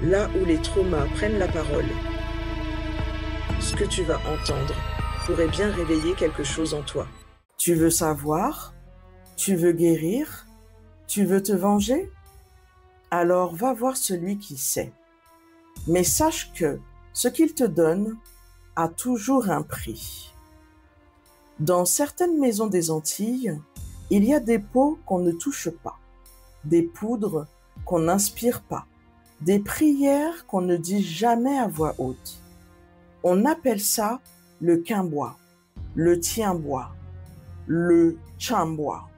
là où les traumas prennent la parole. Ce que tu vas entendre pourrait bien réveiller quelque chose en toi. Tu veux savoir? Tu veux guérir? Tu veux te venger? Alors va voir celui qui sait. Mais sache que ce qu'il te donne a toujours un prix. Dans certaines maisons des Antilles, il y a des pots qu'on ne touche pas, des poudres qu'on n'inspire pas, des prières qu'on ne dit jamais à voix haute. On appelle ça le quimbois, le tiens-bois, le chambois,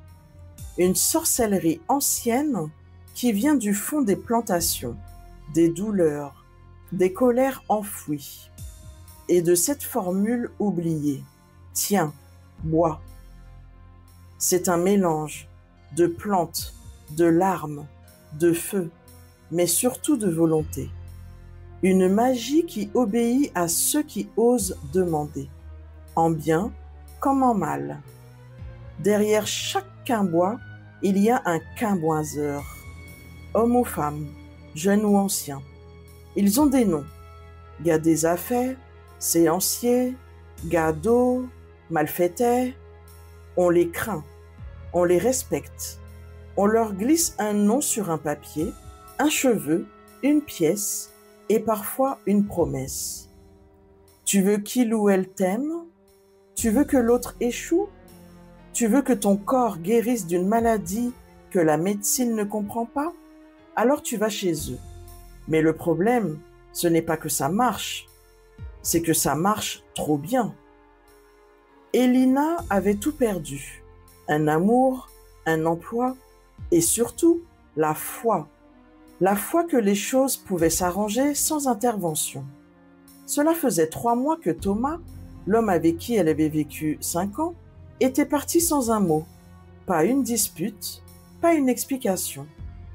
une sorcellerie ancienne qui vient du fond des plantations, des douleurs, des colères enfouies, et de cette formule oubliée, tiens, bois. C'est un mélange de plantes, de larmes, de feu, mais surtout de volonté. Une magie qui obéit à ceux qui osent demander, en bien comme en mal. Derrière chaque quimbois, il y a un quimboiseur, homme ou femme, jeune ou ancien. Ils ont des noms, gars des affaires, séanciers, gado, malfaiteurs. On les craint, on les respecte. On leur glisse un nom sur un papier, un cheveu, une pièce et parfois une promesse. Tu veux qu'il ou elle t'aime? Tu veux que l'autre échoue? Tu veux que ton corps guérisse d'une maladie que la médecine ne comprend pas? Alors tu vas chez eux. Mais le problème, ce n'est pas que ça marche, c'est que ça marche trop bien. Elina avait tout perdu, un amour, un emploi et surtout la foi que les choses pouvaient s'arranger sans intervention. Cela faisait 3 mois que Thomas, l'homme avec qui elle avait vécu 5 ans, était parti sans un mot, pas une dispute, pas une explication,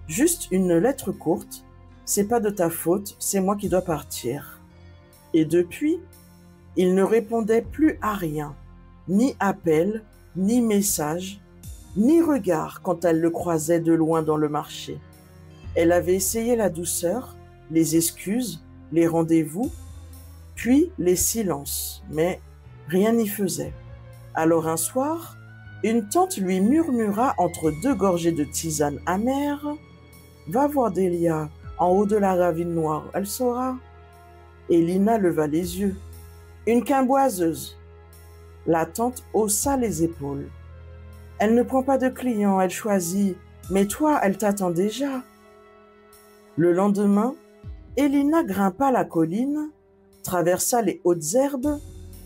juste une lettre courte, c'est pas de ta faute, c'est moi qui dois partir. Et depuis, il ne répondait plus à rien, ni appel, ni message, ni regard quand elle le croisait de loin dans le marché. Elle avait essayé la douceur, les excuses, les rendez-vous, puis les silences, mais rien n'y faisait. Alors un soir, une tante lui murmura entre 2 gorgées de tisane amère « Va voir Delia, en haut de la ravine noire, elle saura. » Et Lina leva les yeux. « Une quimboiseuse. » La tante haussa les épaules. « Elle ne prend pas de clients, elle choisit, mais toi, elle t'attend déjà. » Le lendemain, Elina grimpa la colline, traversa les hautes herbes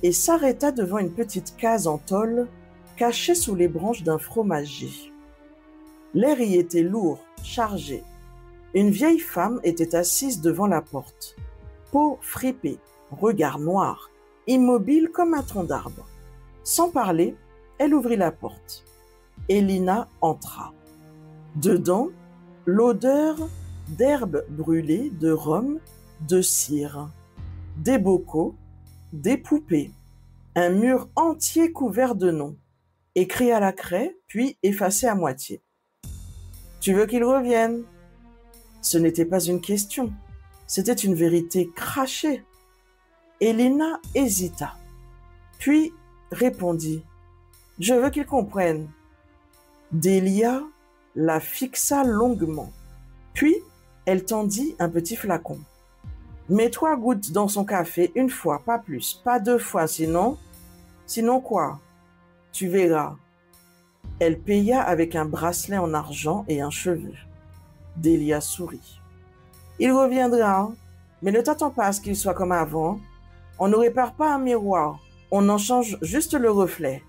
et s'arrêta devant une petite case en tôle cachée sous les branches d'un fromager. L'air y était lourd, chargé. Une vieille femme était assise devant la porte, peau fripée, regard noir, immobile comme un tronc d'arbre. Sans parler, elle ouvrit la porte. Elina entra. Dedans, l'odeur d'herbes brûlées, de rhum, de cire, des bocaux, des poupées, un mur entier couvert de noms, écrit à la craie, puis effacé à moitié. « Tu veux qu'il revienne ?» Ce n'était pas une question, c'était une vérité crachée. Elina hésita, puis répondit « Je veux qu'il comprenne. » Delia la fixa longuement, puis elle tendit un petit flacon. « Mets-toi goutte dans son café 1 fois, pas plus, pas 2 fois, sinon... »« Sinon quoi? Tu verras. » Elle paya avec un bracelet en argent et un cheveu. Delia sourit. « Il reviendra, mais ne t'attends pas à ce qu'il soit comme avant. On ne répare pas un miroir, on en change juste le reflet. »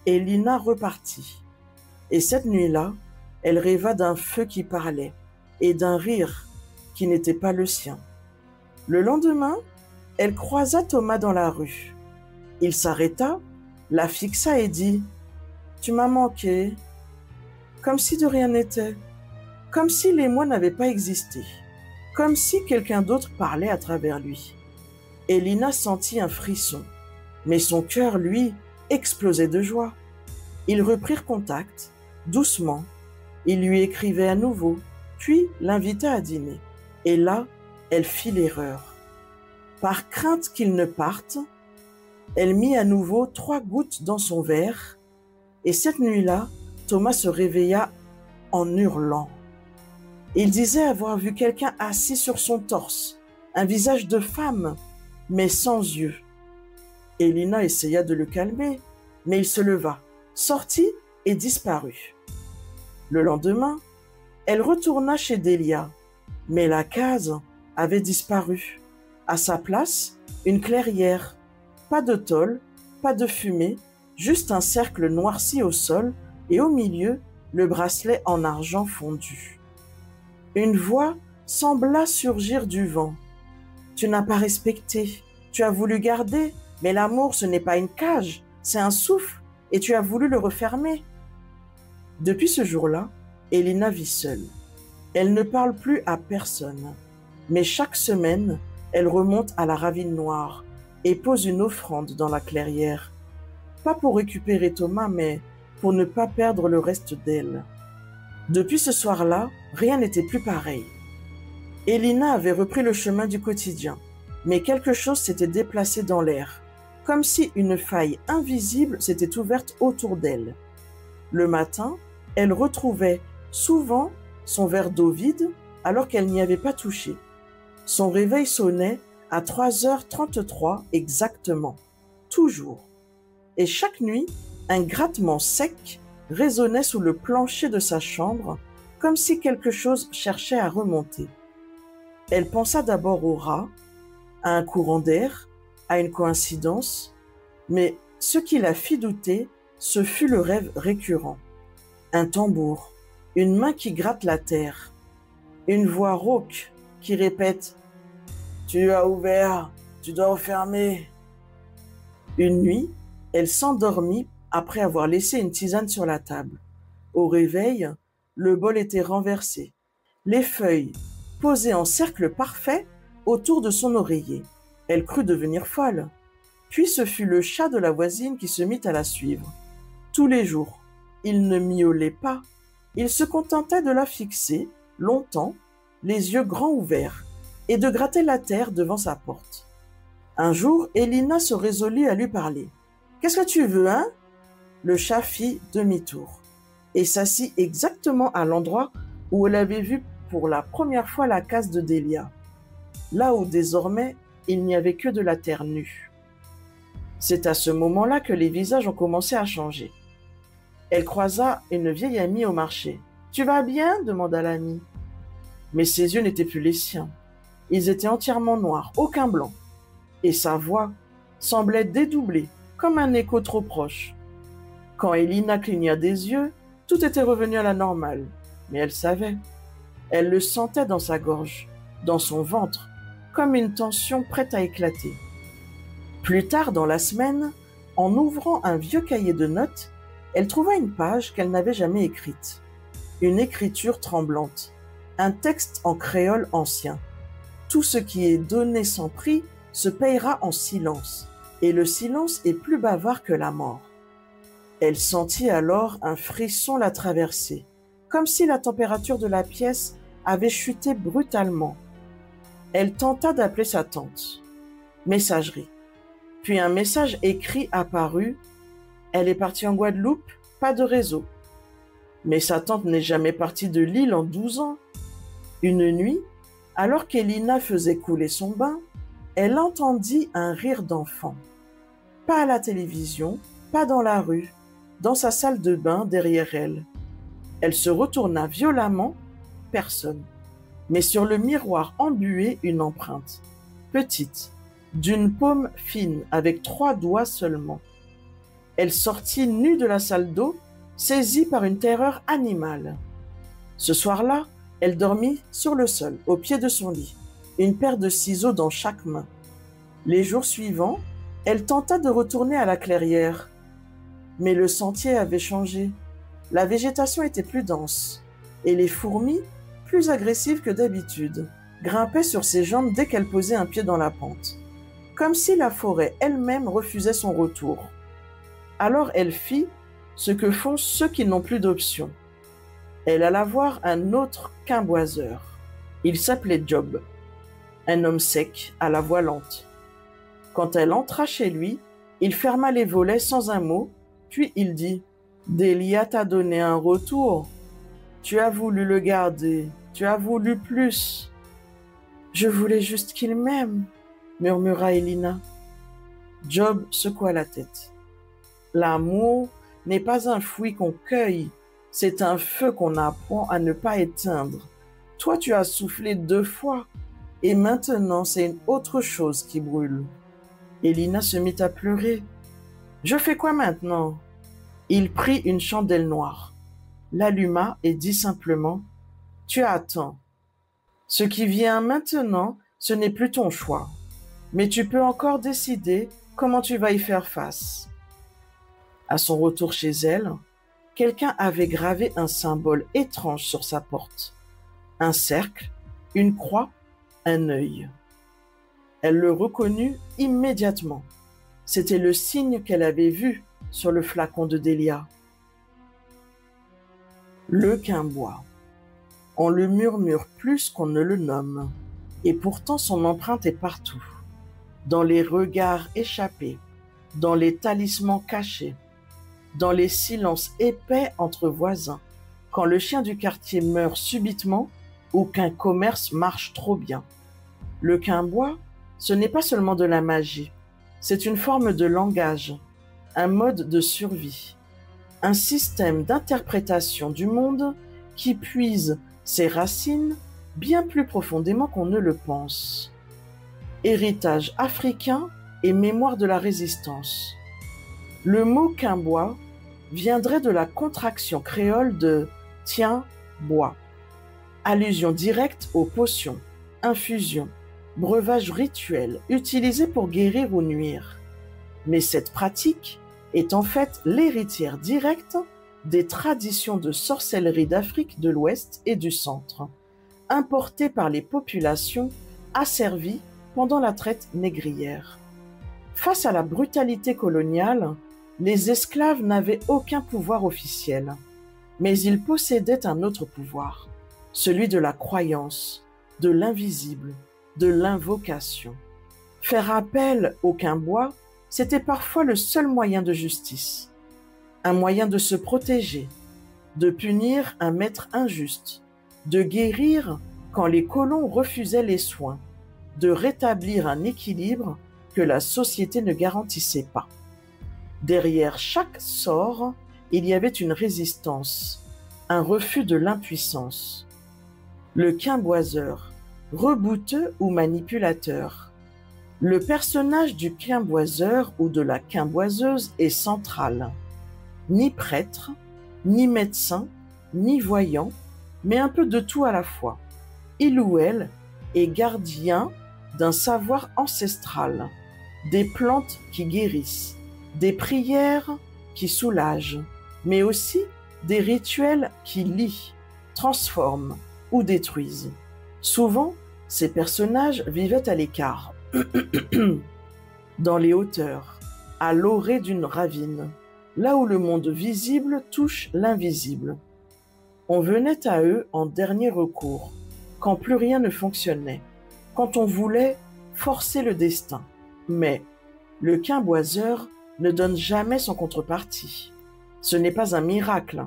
Et Lina repartit. Et cette nuit-là, elle rêva d'un feu qui parlait et d'un rire qui n'était pas le sien. Le lendemain, elle croisa Thomas dans la rue. Il s'arrêta, la fixa et dit « Tu m'as manqué », comme si de rien n'était, comme si les mots n'avaient pas existé, comme si quelqu'un d'autre parlait à travers lui. Et Lina sentit un frisson, mais son cœur, lui, explosait de joie. Ils reprirent contact, doucement. Il lui écrivait à nouveau, puis l'invita à dîner. Et là, elle fit l'erreur. Par crainte qu'il ne parte, elle mit à nouveau 3 gouttes dans son verre, et cette nuit-là, Thomas se réveilla en hurlant. Il disait avoir vu quelqu'un assis sur son torse, un visage de femme, mais sans yeux. Elina essaya de le calmer, mais il se leva, sortit et disparut. Le lendemain, elle retourna chez Delia, mais la case avait disparu. À sa place, une clairière. Pas de tôle, pas de fumée, juste un cercle noirci au sol et au milieu, le bracelet en argent fondu. Une voix sembla surgir du vent. « Tu n'as pas respecté, tu as voulu garder, mais l'amour ce n'est pas une cage, c'est un souffle et tu as voulu le refermer. » Depuis ce jour-là, Elina vit seule. Elle ne parle plus à personne, mais chaque semaine, elle remonte à la ravine noire et pose une offrande dans la clairière. Pas pour récupérer Thomas, mais pour ne pas perdre le reste d'elle. Depuis ce soir-là, rien n'était plus pareil. Elina avait repris le chemin du quotidien, mais quelque chose s'était déplacé dans l'air, comme si une faille invisible s'était ouverte autour d'elle. Le matin, elle retrouvait souvent son verre d'eau vide alors qu'elle n'y avait pas touché. Son réveil sonnait à 3h33 exactement, toujours. Et chaque nuit, un grattement sec résonnait sous le plancher de sa chambre, comme si quelque chose cherchait à remonter. Elle pensa d'abord au rat, à un courant d'air, à une coïncidence, mais ce qui la fit douter, ce fut le rêve récurrent. Un tambour, une main qui gratte la terre, une voix rauque qui répète « Tu as ouvert, tu dois refermer ». Une nuit, elle s'endormit après avoir laissé une tisane sur la table. Au réveil, le bol était renversé, les feuilles posées en cercle parfait autour de son oreiller. Elle crut devenir folle. Puis ce fut le chat de la voisine qui se mit à la suivre. Tous les jours, il ne miaulait pas. Il se contentait de la fixer, longtemps, les yeux grands ouverts, et de gratter la terre devant sa porte. Un jour, Elina se résolut à lui parler. « Qu'est-ce que tu veux, hein ?» Le chat fit demi-tour et s'assit exactement à l'endroit où elle avait vu pour la première fois la case de Delia, là où désormais il n'y avait que de la terre nue. C'est à ce moment-là que les visages ont commencé à changer. Elle croisa une vieille amie au marché. « Tu vas bien ?» demanda l'amie. Mais ses yeux n'étaient plus les siens. Ils étaient entièrement noirs, aucun blanc. Et sa voix semblait dédoublée, comme un écho trop proche. Quand Elina cligna des yeux, tout était revenu à la normale. Mais elle savait. Elle le sentait dans sa gorge, dans son ventre, comme une tension prête à éclater. Plus tard dans la semaine, en ouvrant un vieux cahier de notes, elle trouva une page qu'elle n'avait jamais écrite. Une écriture tremblante, un texte en créole ancien. Tout ce qui est donné sans prix se payera en silence, et le silence est plus bavard que la mort. Elle sentit alors un frisson la traverser, comme si la température de la pièce avait chuté brutalement. Elle tenta d'appeler sa tante. Messagerie. Puis un message écrit apparut. Elle est partie en Guadeloupe, pas de réseau. Mais sa tante n'est jamais partie de l'île en 12 ans. Une nuit, alors qu'Elina faisait couler son bain, elle entendit un rire d'enfant. Pas à la télévision, pas dans la rue, dans sa salle de bain derrière elle. Elle se retourna violemment, personne. Mais sur le miroir embué, une empreinte, petite, d'une paume fine, avec 3 doigts seulement. Elle sortit nue de la salle d'eau, saisie par une terreur animale. Ce soir-là, elle dormit sur le sol, au pied de son lit, une paire de ciseaux dans chaque main. Les jours suivants, elle tenta de retourner à la clairière. Mais le sentier avait changé. La végétation était plus dense, et les fourmis, plus agressives que d'habitude, grimpaient sur ses jambes dès qu'elle posait un pied dans la pente, comme si la forêt elle-même refusait son retour. Alors elle fit ce que font ceux qui n'ont plus d'option. Elle alla voir un autre quimboiseur. Il s'appelait Job. un homme sec, à la voix lente. Quand elle entra chez lui, il ferma les volets sans un mot, puis il dit « Delia t'a donné un retour. Tu as voulu le garder, tu as voulu plus. »« Je voulais juste qu'il m'aime, » murmura Elina. Job secoua la tête. « L'amour n'est pas un fruit qu'on cueille, c'est un feu qu'on apprend à ne pas éteindre. Toi, tu as soufflé 2 fois, et maintenant c'est une autre chose qui brûle. » Elina se mit à pleurer. « Je fais quoi maintenant ?» Il prit une chandelle noire, l'alluma et dit simplement « Tu attends. Ce qui vient maintenant, ce n'est plus ton choix, mais tu peux encore décider comment tu vas y faire face. » À son retour chez elle, quelqu'un avait gravé un symbole étrange sur sa porte. Un cercle, une croix, un œil. Elle le reconnut immédiatement. C'était le signe qu'elle avait vu sur le flacon de Delia. Le quimbois. On le murmure plus qu'on ne le nomme, et pourtant son empreinte est partout. Dans les regards échappés, dans les talismans cachés, dans les silences épais entre voisins, quand le chien du quartier meurt subitement ou qu'un commerce marche trop bien. Le quimbois, ce n'est pas seulement de la magie, c'est une forme de langage, un mode de survie, un système d'interprétation du monde qui puise ses racines bien plus profondément qu'on ne le pense. Héritage africain et mémoire de la résistance. Le mot quimbois viendrait de la contraction créole de « tiens, bois », allusion directe aux potions, infusions, breuvages rituels utilisés pour guérir ou nuire. Mais cette pratique est en fait l'héritière directe des traditions de sorcellerie d'Afrique de l'Ouest et du Centre, importées par les populations asservies pendant la traite négrière. Face à la brutalité coloniale, les esclaves n'avaient aucun pouvoir officiel, mais ils possédaient un autre pouvoir, celui de la croyance, de l'invisible, de l'invocation. Faire appel au quimbois, c'était parfois le seul moyen de justice, un moyen de se protéger, de punir un maître injuste, de guérir quand les colons refusaient les soins, de rétablir un équilibre que la société ne garantissait pas. Derrière chaque sort, il y avait une résistance, un refus de l'impuissance. Le quimboiseur, rebouteux ou manipulateur. Le personnage du quimboiseur ou de la quimboiseuse est central. Ni prêtre, ni médecin, ni voyant, mais un peu de tout à la fois. Il ou elle est gardien d'un savoir ancestral, des plantes qui guérissent, des prières qui soulagent, mais aussi des rituels qui lient, transforment ou détruisent. Souvent, ces personnages vivaient à l'écart, dans les hauteurs, à l'orée d'une ravine, là où le monde visible touche l'invisible. On venait à eux en dernier recours, quand plus rien ne fonctionnait, quand on voulait forcer le destin. Mais le quimboiseur ne donne jamais son contrepartie. Ce n'est pas un miracle,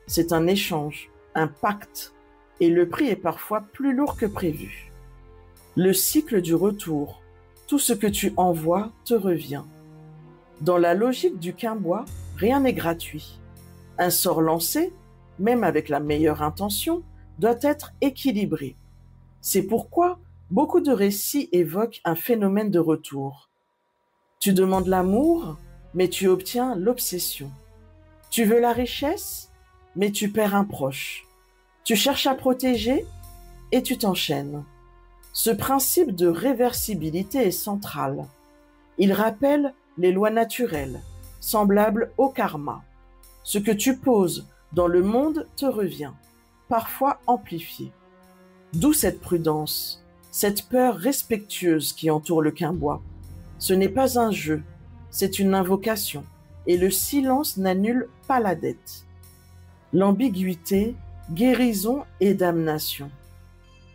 c'est un échange, un pacte, et le prix est parfois plus lourd que prévu. Le cycle du retour, tout ce que tu envoies te revient. Dans la logique du quimbois, rien n'est gratuit. Un sort lancé, même avec la meilleure intention, doit être équilibré. C'est pourquoi beaucoup de récits évoquent un phénomène de retour. Tu demandes l'amour, mais tu obtiens l'obsession. Tu veux la richesse, mais tu perds un proche. Tu cherches à protéger et tu t'enchaînes. Ce principe de réversibilité est central. Il rappelle les lois naturelles, semblables au karma. Ce que tu poses dans le monde te revient, parfois amplifié. D'où cette prudence, cette peur respectueuse qui entoure le quimbois. Ce n'est pas un jeu, c'est une invocation, et le silence n'annule pas la dette. L'ambiguïté, guérison et damnation.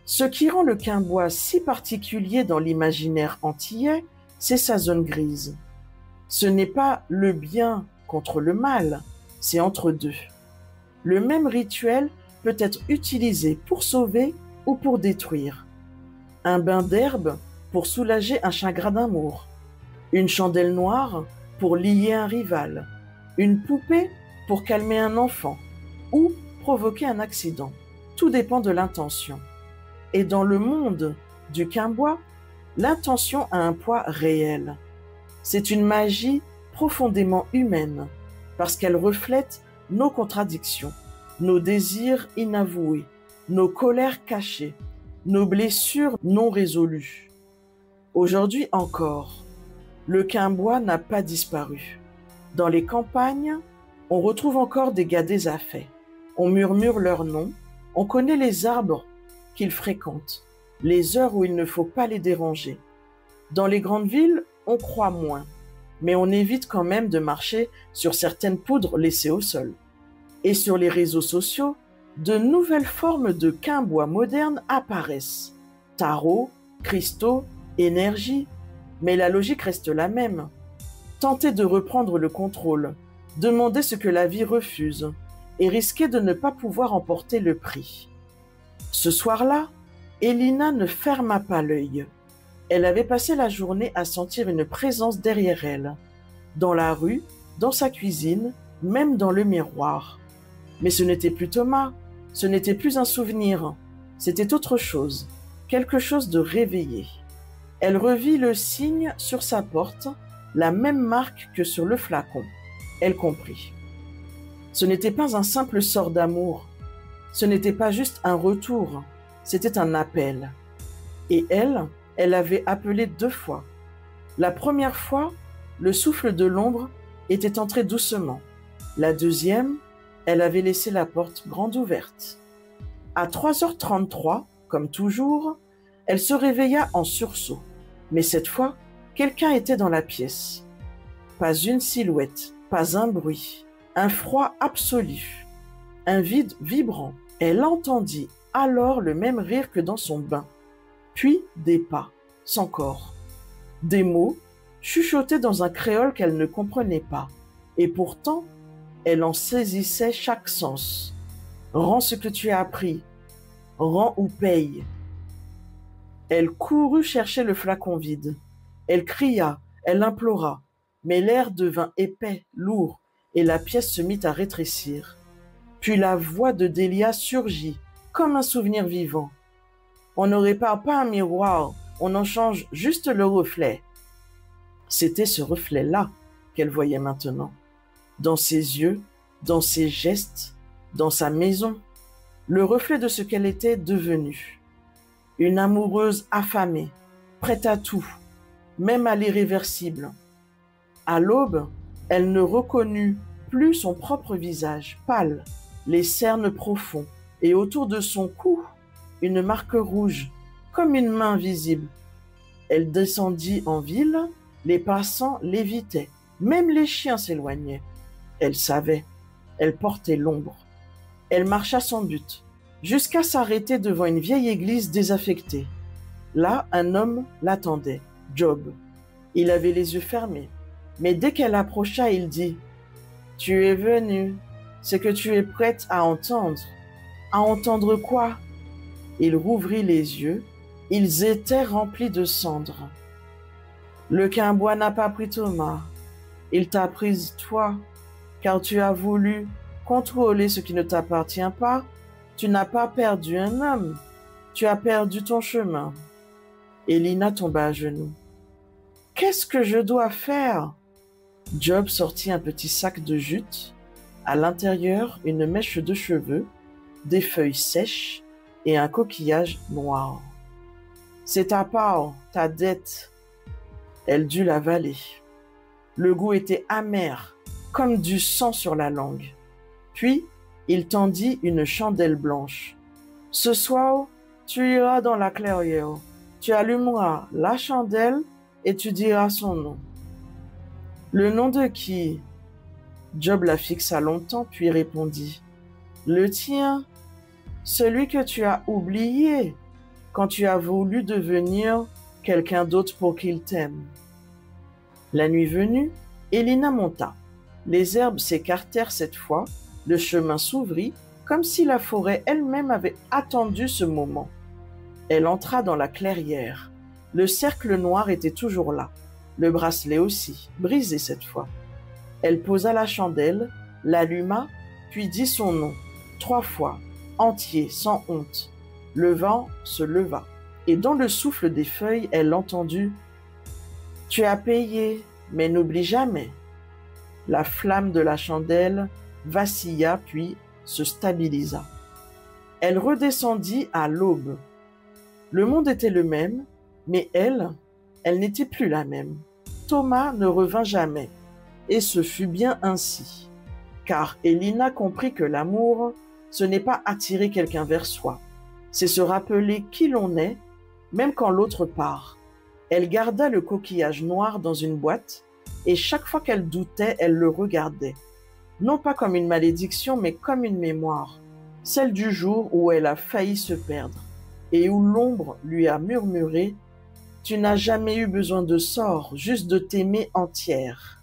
Ce qui rend le Quimbois si particulier dans l'imaginaire antillais, c'est sa zone grise. Ce n'est pas le bien contre le mal, c'est entre deux. Le même rituel peut être utilisé pour sauver ou pour détruire. Un bain d'herbe pour soulager un chagrin d'amour. Une chandelle noire pour lier un rival. Une poupée pour calmer un enfant ou provoquer un accident. Tout dépend de l'intention. Et dans le monde du Quimbois, l'intention a un poids réel. C'est une magie profondément humaine parce qu'elle reflète nos contradictions, nos désirs inavoués, nos colères cachées, nos blessures non résolues. Aujourd'hui encore, le Quimbois n'a pas disparu. Dans les campagnes, on retrouve encore des gars désaffects. On murmure leurs noms, on connaît les arbres qu'ils fréquentent, les heures où il ne faut pas les déranger. Dans les grandes villes, on croit moins, mais on évite quand même de marcher sur certaines poudres laissées au sol. Et sur les réseaux sociaux, de nouvelles formes de Quimbois modernes apparaissent. Tarot, cristaux, énergie, mais la logique reste la même. Tenter de reprendre le contrôle, demander ce que la vie refuse, et risquer de ne pas pouvoir emporter le prix. Ce soir-là, Elina ne ferma pas l'œil. Elle avait passé la journée à sentir une présence derrière elle, dans la rue, dans sa cuisine, même dans le miroir. Mais ce n'était plus Thomas, ce n'était plus un souvenir, c'était autre chose, quelque chose de réveillé. Elle revit le signe sur sa porte, la même marque que sur le flacon. Elle comprit. Ce n'était pas un simple sort d'amour, ce n'était pas juste un retour, c'était un appel. Et elle avait appelé 2 fois. La première fois, le souffle de l'ombre était entré doucement. La deuxième, elle avait laissé la porte grande ouverte. À 3h33, comme toujours, elle se réveilla en sursaut. Mais cette fois, quelqu'un était dans la pièce. Pas une silhouette, pas un bruit, un froid absolu, un vide vibrant. Elle entendit alors le même rire que dans son bain, puis des pas, sans corps, des mots chuchotés dans un créole qu'elle ne comprenait pas, et pourtant, elle en saisissait chaque sens. Rends ce que tu as appris, rends ou paye. Elle courut chercher le flacon vide. Elle cria, elle implora, mais l'air devint épais, lourd, et la pièce se mit à rétrécir. Puis la voix de Delia surgit, comme un souvenir vivant. On ne répare pas un miroir, on en change juste le reflet. C'était ce reflet-là qu'elle voyait maintenant. Dans ses yeux, dans ses gestes, dans sa maison, le reflet de ce qu'elle était devenue. Une amoureuse affamée, prête à tout, même à l'irréversible. À l'aube, elle ne reconnut plus son propre visage, pâle, les cernes profonds, et autour de son cou, une marque rouge, comme une main visible. Elle descendit en ville, les passants l'évitaient, même les chiens s'éloignaient. Elle savait, elle portait l'ombre. Elle marcha sans but, jusqu'à s'arrêter devant une vieille église désaffectée. Là, un homme l'attendait, Job. Il avait les yeux fermés, mais dès qu'elle approcha, il dit « Tu es venue, c'est que tu es prête à entendre. » « À entendre quoi ?» Il rouvrit les yeux, ils étaient remplis de cendres. « Le Quimbois n'a pas pris Thomas, il t'a prise toi, car tu as voulu contrôler ce qui ne t'appartient pas. Tu n'as pas perdu un homme, tu as perdu ton chemin. » Elina tomba à genoux. « Qu'est-ce que je dois faire ?» Job sortit un petit sac de jute, à l'intérieur une mèche de cheveux, des feuilles sèches et un coquillage noir. « C'est ta part, ta dette. » Elle dut l'avaler. Le goût était amer, comme du sang sur la langue. Puis, il tendit une chandelle blanche. « Ce soir, tu iras dans la clairière. Tu allumeras la chandelle et tu diras son nom. » « Le nom de qui ?» Job la fixa longtemps, puis répondit. « Le tien, celui que tu as oublié. » quand tu as voulu devenir quelqu'un d'autre pour qu'il t'aime. La nuit venue, Elina monta. Les herbes s'écartèrent cette fois, le chemin s'ouvrit, comme si la forêt elle-même avait attendu ce moment. Elle entra dans la clairière. Le cercle noir était toujours là, le bracelet aussi, brisé cette fois. Elle posa la chandelle, l'alluma, puis dit son nom, 3 fois, entier, sans honte. Le vent se leva, et dans le souffle des feuilles, elle entendit « Tu as payé, mais n'oublie jamais ». La flamme de la chandelle vacilla puis se stabilisa. Elle redescendit à l'aube. Le monde était le même, mais elle n'était plus la même. Thomas ne revint jamais, et ce fut bien ainsi, car Elina comprit que l'amour, ce n'est pas attirer quelqu'un vers soi, c'est se rappeler qui l'on est, même quand l'autre part. Elle garda le coquillage noir dans une boîte, et chaque fois qu'elle doutait, elle le regardait, non pas comme une malédiction, mais comme une mémoire, celle du jour où elle a failli se perdre, et où l'ombre lui a murmuré « Tu n'as jamais eu besoin de sort, juste de t'aimer entière ».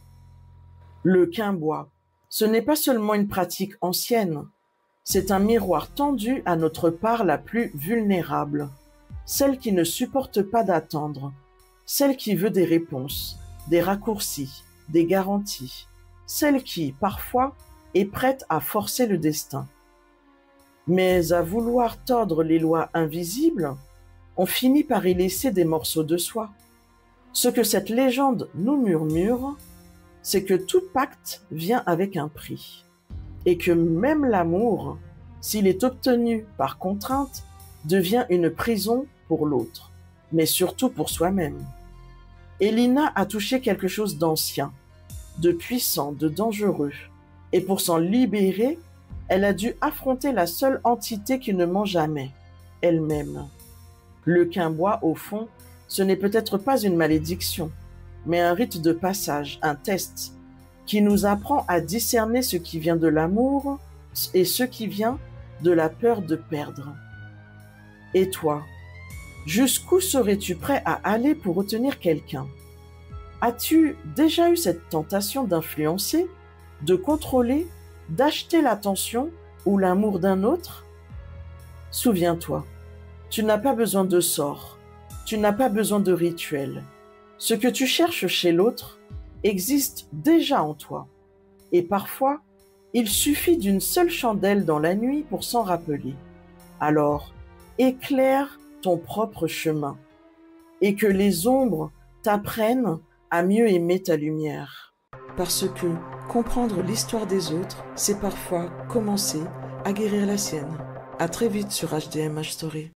Le quimbois, ce n'est pas seulement une pratique ancienne, c'est un miroir tendu à notre part la plus vulnérable, celle qui ne supporte pas d'attendre, celle qui veut des réponses, des raccourcis, des garanties, celle qui, parfois, est prête à forcer le destin. Mais à vouloir tordre les lois invisibles, on finit par y laisser des morceaux de soi. Ce que cette légende nous murmure, c'est que tout pacte vient avec un prix, et que même l'amour, s'il est obtenu par contrainte, devient une prison pour l'autre, mais surtout pour soi-même. Elina a touché quelque chose d'ancien, de puissant, de dangereux, et pour s'en libérer, elle a dû affronter la seule entité qui ne ment jamais, elle-même. Le quimbois, au fond, ce n'est peut-être pas une malédiction, mais un rite de passage, un test, qui nous apprend à discerner ce qui vient de l'amour et ce qui vient de la peur de perdre. Et toi, jusqu'où serais-tu prêt à aller pour retenir quelqu'un? As-tu déjà eu cette tentation d'influencer, de contrôler, d'acheter l'attention ou l'amour d'un autre? Souviens-toi, tu n'as pas besoin de sort, tu n'as pas besoin de rituel. Ce que tu cherches chez l'autre existe déjà en toi. Et parfois, il suffit d'une seule chandelle dans la nuit pour s'en rappeler. Alors, éclaire ton propre chemin et que les ombres t'apprennent à mieux aimer ta lumière. Parce que comprendre l'histoire des autres, c'est parfois commencer à guérir la sienne. À très vite sur HDMH Story.